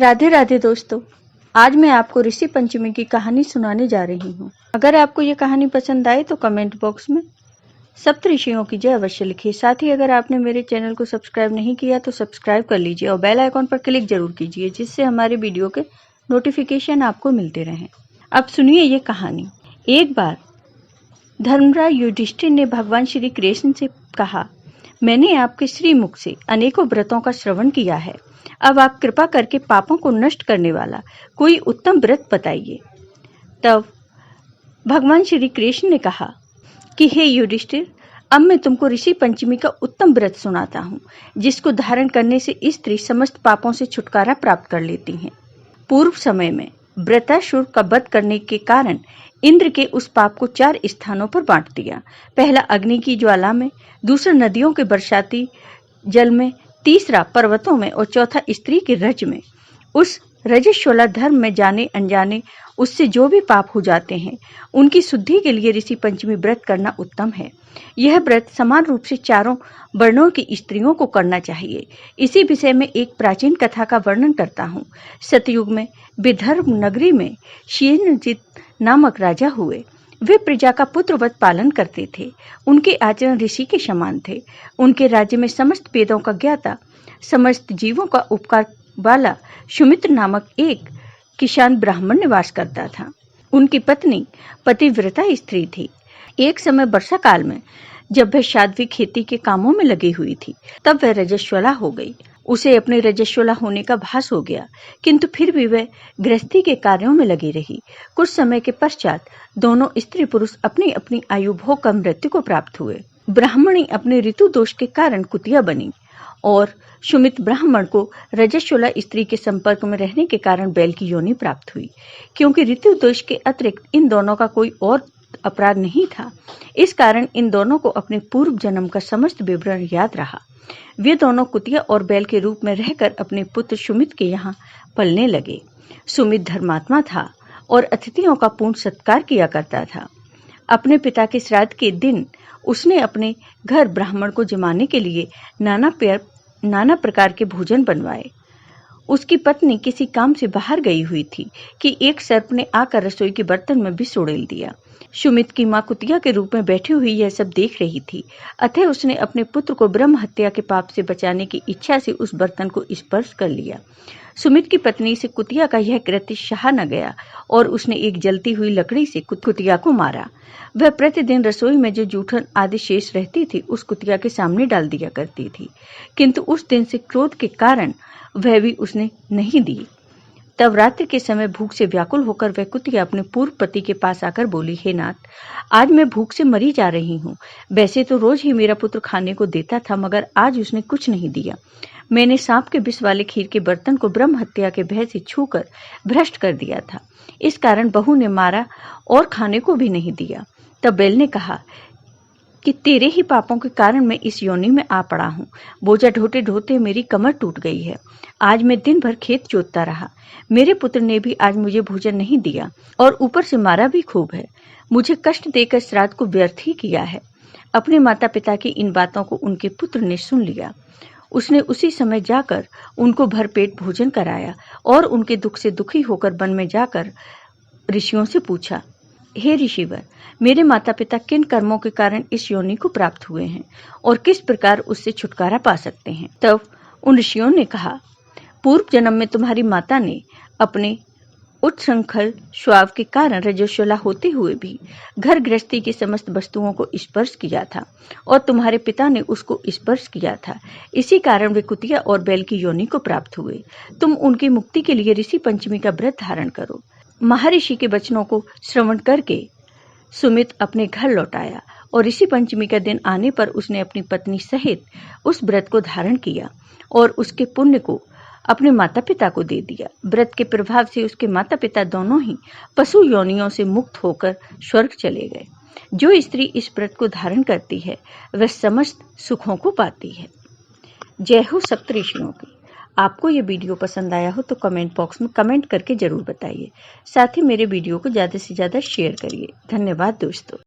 राधे राधे दोस्तों, आज मैं आपको ऋषि पंचमी की कहानी सुनाने जा रही हूँ। अगर आपको ये कहानी पसंद आए तो कमेंट बॉक्स में सप्त ऋषियों की जय अवश्य लिखिए। साथ ही अगर आपने मेरे चैनल को सब्सक्राइब नहीं किया तो सब्सक्राइब कर लीजिए और बेल आइकॉन पर क्लिक जरूर कीजिए, जिससे हमारे वीडियो के नोटिफिकेशन आपको मिलते रहें। अब सुनिए ये कहानी। एक बार धर्मराज युधिष्ठिर ने भगवान श्री कृष्ण से कहा, मैंने आपके श्रीमुख से अनेकों व्रतों का श्रवण किया है। अब आप कृपा करके पापों को नष्ट करने वाला कोई उत्तम व्रत बताइए। तब भगवान श्री कृष्ण ने कहा कि हे युधिष्ठिर, अब मैं तुमको ऋषि पंचमी का उत्तम व्रत सुनाता हूँ, जिसको धारण करने से स्त्री समस्त पापों से छुटकारा प्राप्त कर लेती हैं। पूर्व समय में वृत्रासुर का वध करने के कारण इंद्र के उस पाप को 4 स्थानों पर बांट दिया। पहला अग्नि की ज्वाला में, दूसरा नदियों के बरसाती जल में, तीसरा पर्वतों में और चौथा स्त्री के रज में। उस रजस्वला धर्म में जाने अनजाने उससे जो भी पाप हो जाते हैं, उनकी शुद्धि के लिए ऋषि पंचमी व्रत करना उत्तम है। यह व्रत समान रूप से चारों वर्णों की स्त्रियों को करना चाहिए। इसी विषय में एक प्राचीन कथा का वर्णन करता हूँ। सतयुग में विदर्भ नगरी में शीर्णजित नामक राजा हुए। वे प्रजा का पुत्रवत पालन करते थे। उनके आचरण ऋषि के समान थे। उनके राज्य में समस्त वेदों का ज्ञाता, समस्त जीवों का उपकार वाला सुमित्र नामक एक किसान ब्राह्मण निवास करता था। उनकी पत्नी पतिव्रता स्त्री थी। एक समय वर्षा काल में जब वह साध्वी खेती के कामों में लगी हुई थी, तब वह रजस्वला हो गई। उसे अपने रजस्वला होने का भास हो गया, किंतु फिर भी वह गृहस्थी के कार्यों में लगी रही। कुछ समय के पश्चात दोनों स्त्री पुरुष अपनी अपनी आयु भोग कर मृत्यु को प्राप्त हुए। ब्राह्मणी अपने ऋतु दोष के कारण कुतिया बनी और सुमित ब्राह्मण को रजस्वला स्त्री के संपर्क में रहने के कारण बैल की योनि प्राप्त हुई। क्योंकि ऋतु दोष के अतिरिक्त इन दोनों का कोई और अपराध नहीं था, इस कारण इन दोनों को अपने पूर्व जन्म का समस्त विवरण याद रहा। वे दोनों कुतिया और बैल के रूप में रहकर अपने पुत्र सुमित के यहाँ पलने लगे। सुमित धर्मात्मा था और अतिथियों का पूर्ण सत्कार किया करता था। अपने पिता के श्राद्ध के दिन उसने अपने घर ब्राह्मण को जमाने के लिए नाना प्रकार के भोजन बनवाए। उसकी पत्नी किसी काम से बाहर गई हुई थी कि एक सर्प ने आकर रसोई के बर्तन में विष उड़ेल दिया। सुमित की मां कुतिया के रूप में बैठी हुई यह सब देख रही थी। अतः उसने अपने पुत्र को ब्रह्म हत्या के पाप से बचाने की इच्छा से उस बर्तन को स्पर्श कर लिया। सुमित की पत्नी से कुतिया का यह कृत्य सहा न गया और उसने एक जलती हुई लकड़ी से कुतिया को मारा। वह प्रतिदिन रसोई में जो जूठन आदि शेष रहती थी उस कुतिया के सामने डाल दिया करती थी, किंतु उस दिन से क्रोध के कारण वह भी उसने नहीं दी। तब रात्रि के समय भूख से व्याकुल होकर वह कुतिया अपने पूर्व पति के पास आकर बोली, हे नाथ, आज मैं भूख से मरी जा रही हूँ। वैसे तो रोज ही मेरा पुत्र खाने को देता था, मगर आज उसने कुछ नहीं दिया। मैंने सांप के विष वाले खीर के बर्तन को ब्रह्म हत्या के भय से छूकर भ्रष्ट कर दिया था। इस कारण बहू ने मारा और खाने को भी नहीं दिया। तब बैल ने कहा कि तेरे ही पापों के कारण मैं इस योनि में आ पड़ा हूँ। बोझा ढोते ढोते मेरी कमर टूट गई है। आज मैं दिन भर खेत जोतता रहा। मेरे पुत्र ने भी आज मुझे भोजन नहीं दिया और ऊपर से मारा भी खूब है। मुझे कष्ट देकर श्राद्ध को व्यर्थ ही किया है। अपने माता पिता की इन बातों को उनके पुत्र ने सुन लिया। उसने उसी समय जाकर उनको भरपेट भोजन कराया और उनके दुख से दुखी होकर वन में जाकर ऋषियों से पूछा, हे ऋषिवर, मेरे माता पिता किन कर्मों के कारण इस योनि को प्राप्त हुए हैं और किस प्रकार उससे छुटकारा पा सकते हैं। तब उन ऋषियों ने कहा, पूर्व जन्म में तुम्हारी माता ने अपने उच्छृंखल स्वभाव के कारण रजस्वला होते हुए भी घर गृहस्थी की समस्त वस्तुओं को स्पर्श किया था और तुम्हारे पिता ने उसको स्पर्श किया था। इसी कारण वे कुतिया और बैल की योनि को प्राप्त हुए। तुम उनकी मुक्ति के लिए ऋषि पंचमी का व्रत धारण करो। महर्षि के वचनों को श्रवण करके सुमित अपने घर लौट आया और ऋषि पंचमी का दिन आने पर उसने अपनी पत्नी सहित उस व्रत को धारण किया और उसके पुण्य को अपने माता पिता को दे दिया। व्रत के प्रभाव से उसके माता पिता दोनों ही पशु योनियों से मुक्त होकर स्वर्ग चले गए। जो स्त्री इस व्रत को धारण करती है वह समस्त सुखों को पाती है। जय हो सप्त ऋषियों की। आपको ये वीडियो पसंद आया हो तो कमेंट बॉक्स में कमेंट करके जरूर बताइए। साथ ही मेरे वीडियो को ज़्यादा से ज़्यादा शेयर करिए। धन्यवाद दोस्तों।